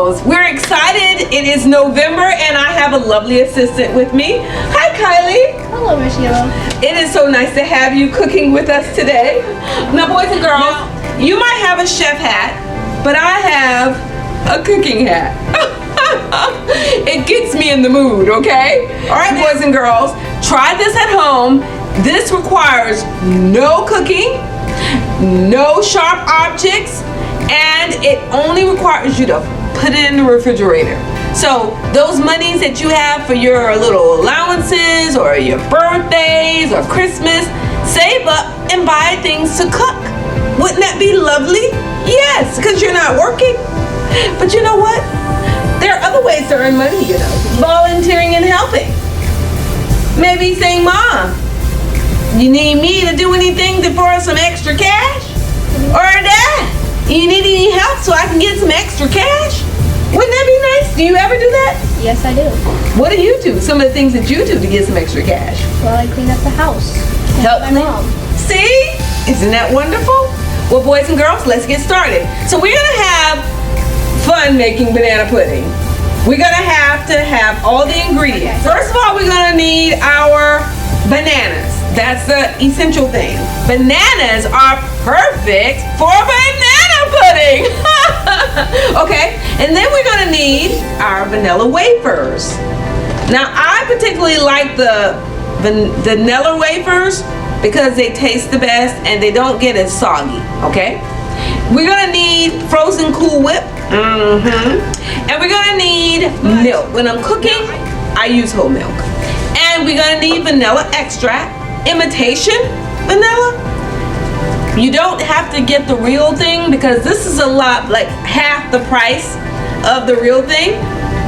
girls, we're excited. It is November and I have a lovely assistant with me. Hi Kylie. Hello, Michelle. It is so nice to have you cooking with us today. Now boys and girls, you might have a chef hat, but I have a cooking hat. It gets me in the mood, okay? All right, boys and girls, try this at home. This requires no cooking, no sharp objects, and it only requires you to put it in the refrigerator. So those monies that you have for your little allowances or your birthdays or Christmas, save up and buy things to cook. Wouldn't that be lovely? Yes, because you're not working. But you know what? There are other ways to earn money, you know. Volunteering and helping. Maybe saying, Mom, you need me to do anything for some extra cash? Or Dad, you need any help so I can get some extra cash? Wouldn't that be nice? Do you ever do that? Yes, I do. What do you do? Some of the things that you do to get some extra cash? Well, I clean up the house. Help my mom. See? Isn't that wonderful? Well, boys and girls, let's get started. So we're gonna have fun making banana pudding. We're gonna have to have all the ingredients. First of all, we're gonna need our bananas. That's the essential thing. Bananas are perfect for banana pudding. Okay, and then we're gonna need our vanilla wafers. Now, I particularly like the vanilla wafers because they taste the best and they don't get as soggy, okay? We're gonna need frozen Cool Whip. And we're gonna need milk. When I'm cooking, I use whole milk. And we're gonna need vanilla extract, imitation vanilla. You don't have to get the real thing because this is a lot, like half the price of the real thing.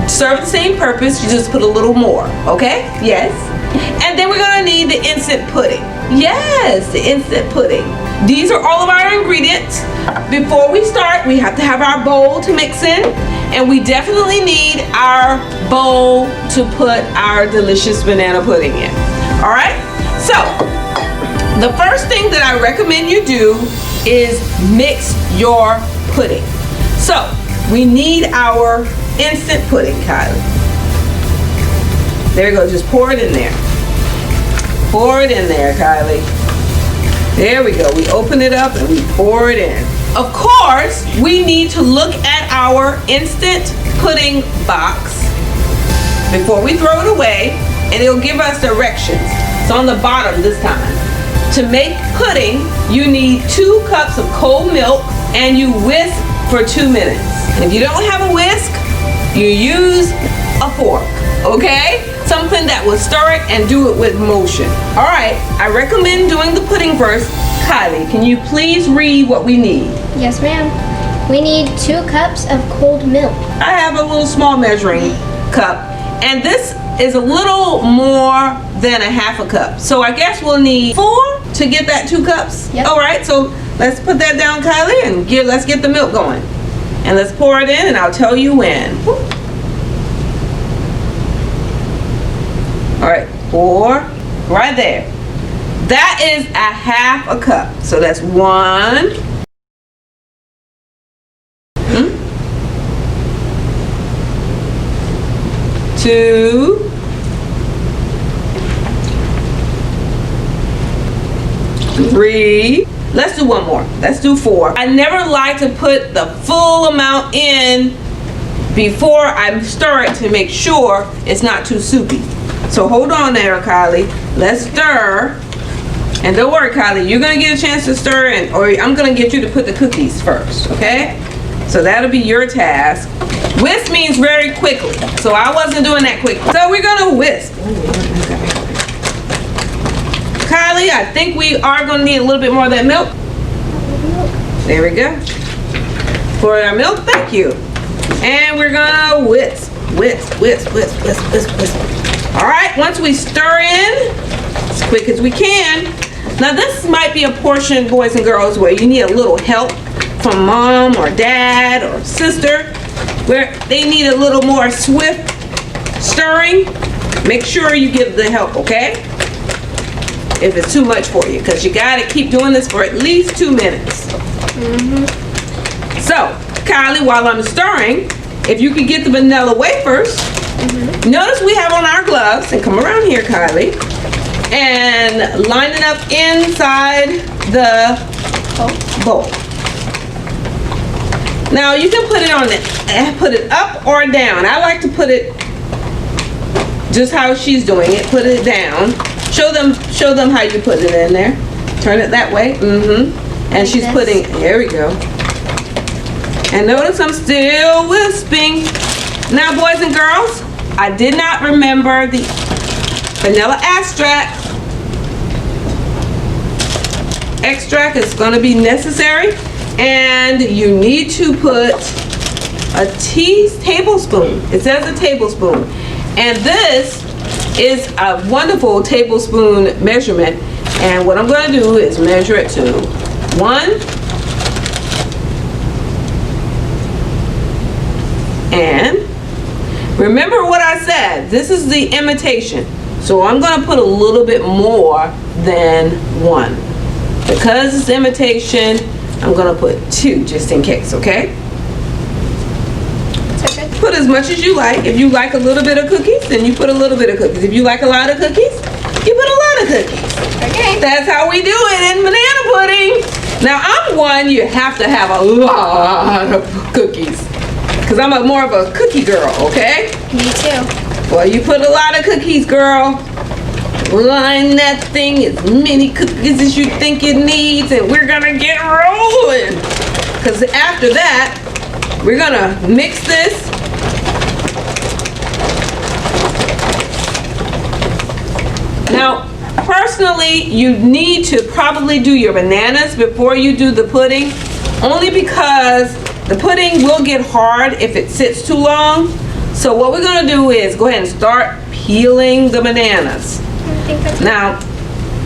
Serve the same purpose, you just put a little more, okay? Yes. And then we're gonna need the instant pudding. Yes, the instant pudding. These are all of our ingredients. Before we start, we have to have our bowl to mix in, and we definitely need our bowl to put our delicious banana pudding in. All right? So, the first thing that I recommend you do is mix your pudding. So, we need our instant pudding, Kylie. There you go, just pour it in there. Pour it in there, Kylie. There we go. We open it up and we pour it in. Of course, we need to look at our instant pudding box before we throw it away, and it'll give us directions. It's on the bottom this time. To make pudding, you need 2 cups of cold milk and you whisk for 2 minutes. If you don't have a whisk, you use a fork, okay? Something that will stir it and do it with motion. All right, I recommend doing the pudding first. Kylie, can you please read what we need? Yes, ma'am. We need 2 cups of cold milk. I have a little small measuring cup, and this is a little more than a half a cup. So I guess we'll need 4 to get that 2 cups. Yep. All right, so let's put that down, Kylie, and let's get the milk going. And let's pour it in, and I'll tell you when. All right, pour right there. That is a half a cup. So that's 1, 2, 3. Let's do one more. Let's do 4. I never like to put the full amount in before I stir it to make sure it's not too soupy. So hold on there, Kylie. Let's stir. And don't worry, Kylie, you're gonna get a chance to stir in, or I'm gonna get you to put the cookies first, okay? So that'll be your task. Whisk means very quickly, so I wasn't doing that quick. So we're gonna whisk. Kylie, I think we are gonna need a little bit more of that milk. There we go. Pour our milk, thank you. And we're gonna whisk, whisk, whisk, whisk, whisk, whisk, whisk. All right, once we stir in, as quick as we can. Now this might be a portion, boys and girls, where you need a little help from mom or dad or sister, where they need a little more swift stirring. Make sure you give the help, okay? If it's too much for you, because you gotta keep doing this for at least 2 minutes. So, Kylie, while I'm stirring, if you could get the vanilla wafers, notice we have on our gloves, and come around here, Kylie, and line it up inside the bowl. Now you can put it up or down. I like to put it just how she's doing it. Put it down. Show them how you put it in there. Turn it that way. And she's putting. There we go. And notice I'm still wisping. Now, boys and girls, I did not remember the vanilla extract. Extract is going to be necessary, and you need to put a tablespoon. It says a tablespoon, and this is a wonderful tablespoon measurement. And what I'm going to do is measure it to 1. And remember what I said, this is the imitation. So I'm going to put a little bit more than 1. Because it's imitation, I'm going to put 2 just in case, okay? Okay. Put as much as you like. If you like a little bit of cookies, then you put a little bit of cookies. If you like a lot of cookies, you put a lot of cookies. Okay. That's how we do it in banana pudding. Now I'm one, you have to have a lot of cookies. Because I'm more of a cookie girl, okay? Me too. Well, you put a lot of cookies, girl. Line that thing as many cookies as you think it needs, and we're gonna get rolling. Because after that, we're gonna mix this. Now, personally, you need to probably do your bananas before you do the pudding, only because the pudding will get hard if it sits too long. So what we're gonna do is go ahead and start peeling the bananas. Now,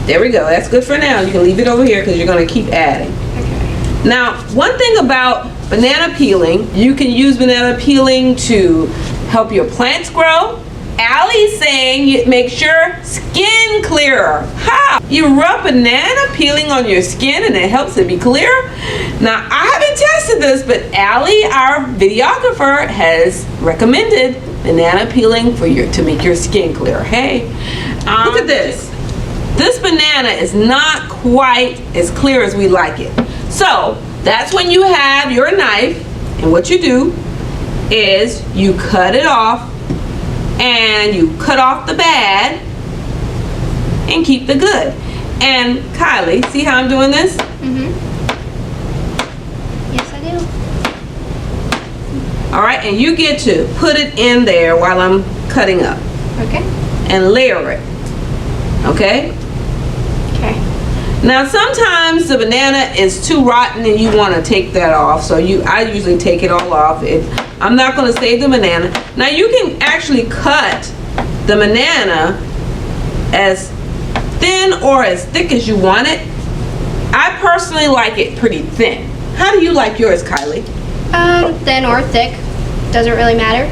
there we go. That's good for now. You can leave it over here because you're going to keep adding. Okay. Now, one thing about banana peeling, you can use banana peeling to help your plants grow. Allie's saying you make sure skin clearer. How? You rub banana peeling on your skin and it helps it be clear. Now, I haven't tested this, but Allie, our videographer, has recommended banana peeling to make your skin clear. Hey, look at this. This banana is not quite as clear as we like it. So that's when you have your knife, and what you do is you cut it off, and you cut off the bad and keep the good. And Kylie, see how I'm doing this? Yes, I do. All right, and you get to put it in there while I'm cutting up. Okay. And layer it. Okay? Okay. Now sometimes the banana is too rotten and you want to take that off. So I usually take it all off. I'm not going to save the banana. Now you can actually cut the banana as thin or as thick as you want it. I personally like it pretty thin. How do you like yours, Kylie? Thin or thick. Doesn't really matter.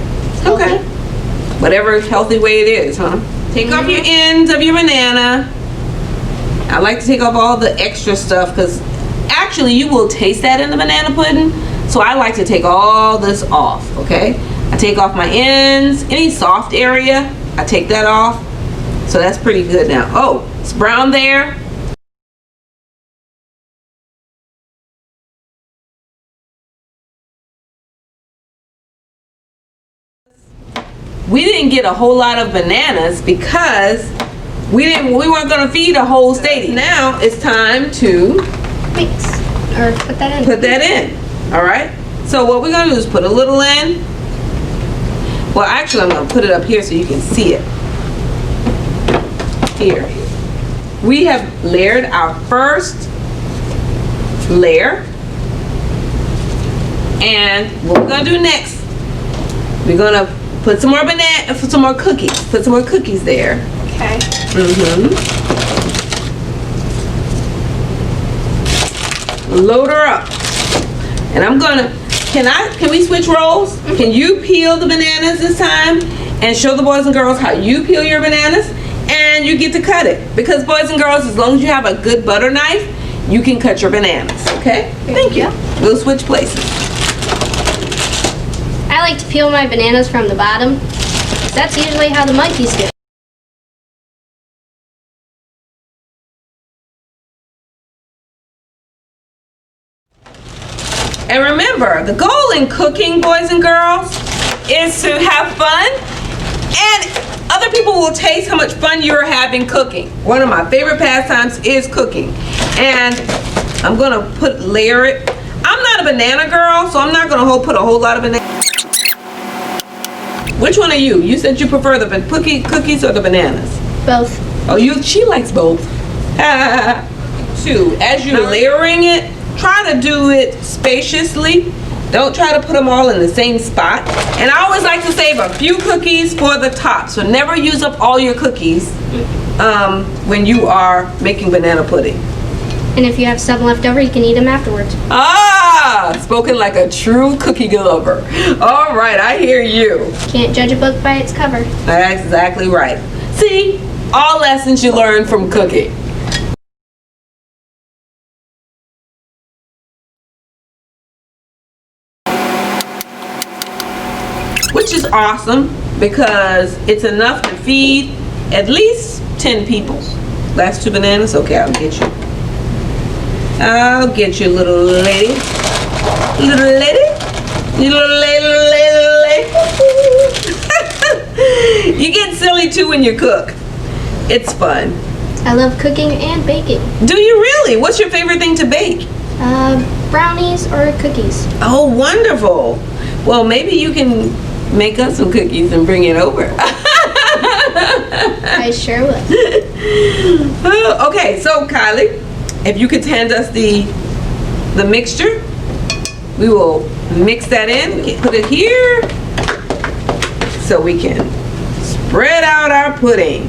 Okay. Whatever healthy way it is, huh? Take off your ends of your banana. I like to take off all the extra stuff because actually you will taste that in the banana pudding. So I like to take all this off, okay? I take off my ends, any soft area, I take that off. So that's pretty good now. Oh, it's brown there. We didn't get a whole lot of bananas because we weren't gonna feed a whole stadium. Now it's time to Mix. Or put that in. put that in. All right. So what we're gonna do is put a little in. Well, actually, I'm gonna put it up here so you can see it. Here. We have layered our first layer, and what we're gonna do next? We're gonna put some more some more cookies. Put some more cookies there. Okay. Load her up. And I'm gonna, can we switch roles? Can you peel the bananas this time and show the boys and girls how you peel your bananas? And you get to cut it. Because boys and girls, as long as you have a good butter knife, you can cut your bananas, okay? Thank you. We'll switch places. I like to peel my bananas from the bottom. That's usually how the monkeys do it. And remember, the goal in cooking, boys and girls, is to have fun, and other people will taste how much fun you're having cooking. One of my favorite pastimes is cooking. And I'm gonna layer it. I'm not a banana girl, so I'm not gonna put a whole lot of banana. Which one are you? You said you prefer the cookies or the bananas? Both. Oh, she likes both. Too. As you're layering it, try to do it spaciously. Don't try to put them all in the same spot. And I always like to save a few cookies for the top. So never use up all your cookies when you are making banana pudding. And if you have some left over, you can eat them afterwards. Ah, spoken like a true cookie lover. All right, I hear you. Can't judge a book by its cover. That's exactly right. See, all lessons you learn from cooking. Which is awesome because it's enough to feed at least 10 people. Last 2 bananas? Okay, I'll get you. I'll get you, little lady. Little lady? Little lady, little lady. You get silly too when you cook. It's fun. I love cooking and baking. Do you really? What's your favorite thing to bake? Brownies or cookies. Oh, wonderful. Well, maybe you can make us some cookies and bring it over. I sure will. Okay, so Kylie, if you could hand us the mixture, we will mix that in, put it here, so we can spread out our pudding.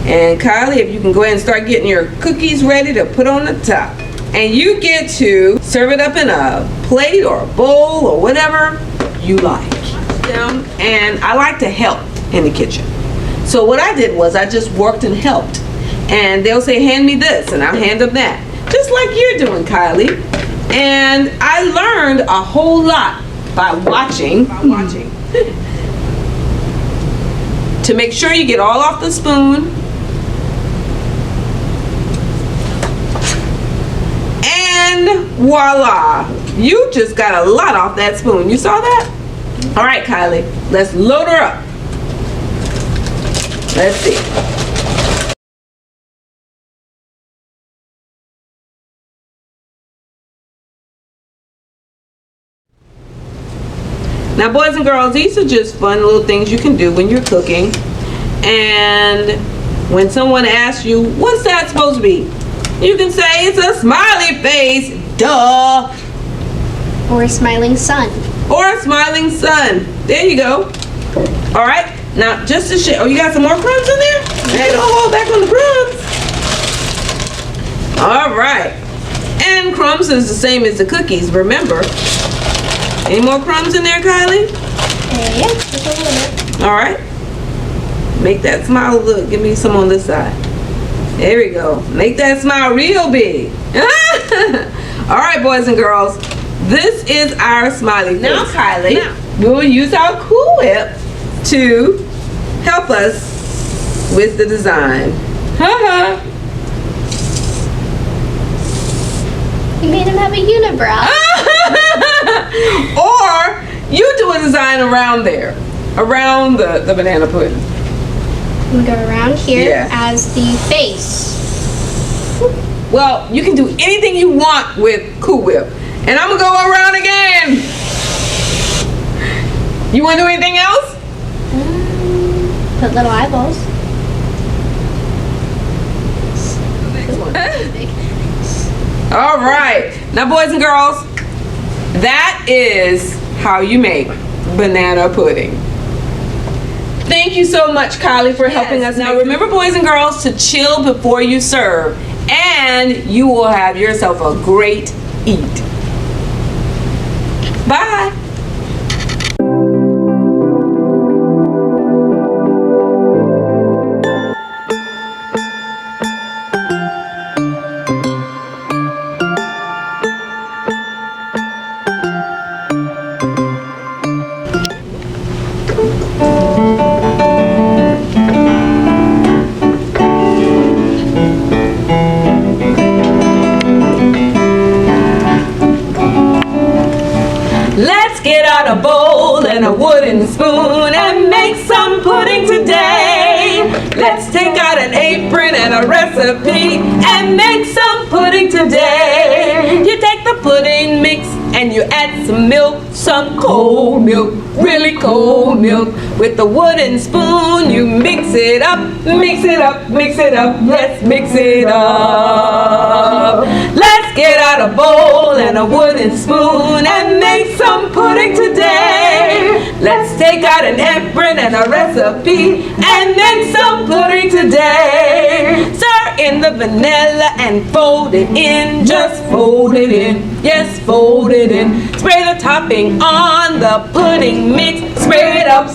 And Kylie, if you can go ahead and start getting your cookies ready to put on the top. And you get to serve it up in a plate or a bowl or whatever you like. And I like to help in the kitchen. So what I did was I just worked and helped. And they'll say, hand me this, and I'll hand them that. Just like you're doing, Kylie. And I learned a whole lot by watching. To make sure you get all off the spoon. And voila, you just got a lot off that spoon. You saw that? All right, Kylie, let's load her up. Let's see. Now, boys and girls, these are just fun little things you can do when you're cooking. And when someone asks you, what's that supposed to be? You can say it's a smiley face, duh. Or a smiling sun. Or a smiling sun. There you go. All right, now just to share. Oh, you got some more crumbs in there? Hey, don't hold back on the crumbs. All right. And crumbs is the same as the cookies, remember. Any more crumbs in there, Kylie? Yeah, just a little bit. All right. Make that smile look. Give me some on this side. There we go. Make that smile real big. All right, boys and girls. This is our smiley face. Now, Kylie, we will use our Cool Whip to help us with the design. Haha. You made him have a unibrow. Or you do a design around there, around the banana pudding. We go around here Yeah. as the face. Well, you can do anything you want with Cool Whip. And I'm gonna go around again. You wanna do anything else? Put little eyeballs. All right. Now, boys and girls, that is how you make banana pudding. Thank you so much, Kylie, for helping us. Now, remember, boys and girls, to chill before you serve, and you will have yourself a great eat. Bye. wooden spoon and make some pudding today. Let's take out an apron and a recipe and make some pudding today. You take the pudding mix and you add some milk, some cold milk, really cold milk. With the wooden spoon you mix it up, mix it up, mix it up. Let's mix it up. Let's get out a bowl and a wooden spoon and make some pudding today. Let's take out an apron and a recipe and make some pudding today. Stir in the vanilla and fold it in, just fold it in, yes, fold it in. Spray the topping on the pudding mix, spray it up,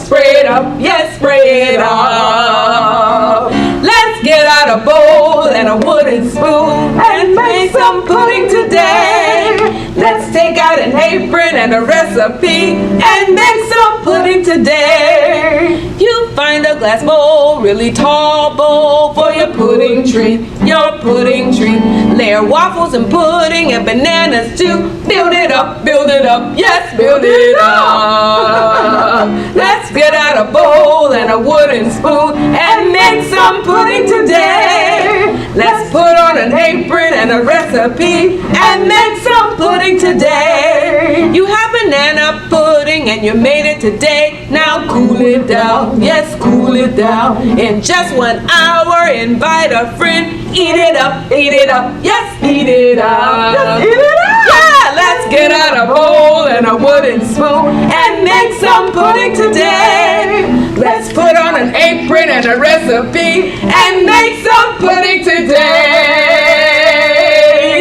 yes, spray it up. Let's get out a bowl and a wooden spoon and make some pudding today. Let's take out an apron and a recipe and make some pudding today. You find a glass bowl, really tall bowl for your pudding treat, your pudding treat. Layer waffles and pudding and bananas too. Build it up, yes, build it up. Let's get out a bowl and a wooden spoon and make some pudding today. Let's put on an apron and a recipe and make some pudding today. You have banana pudding and you made it today. Now cool it down, yes, cool it down. In just 1 hour, invite a friend. Eat it up, yes, eat it up. Just eat it up. Yeah, let's get out a bowl and a wooden spoon and make some pudding today. Let's put on an apron and a recipe and make some pudding today.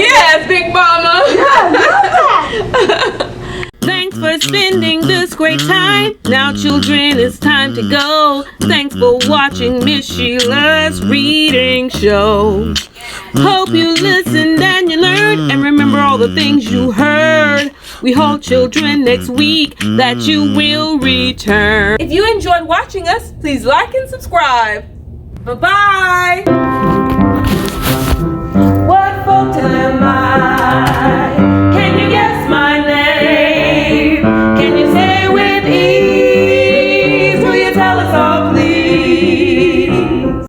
Yes, Big Mama. Thanks for spending this great time. Now, children, it's time to go. Thanks for watching Miss Sheila's reading show. Hope you listened and you learned and remember all the things you heard. We hope, children, next week that you will return. If you enjoyed watching us, please like and subscribe. Bye-bye. What folk am I?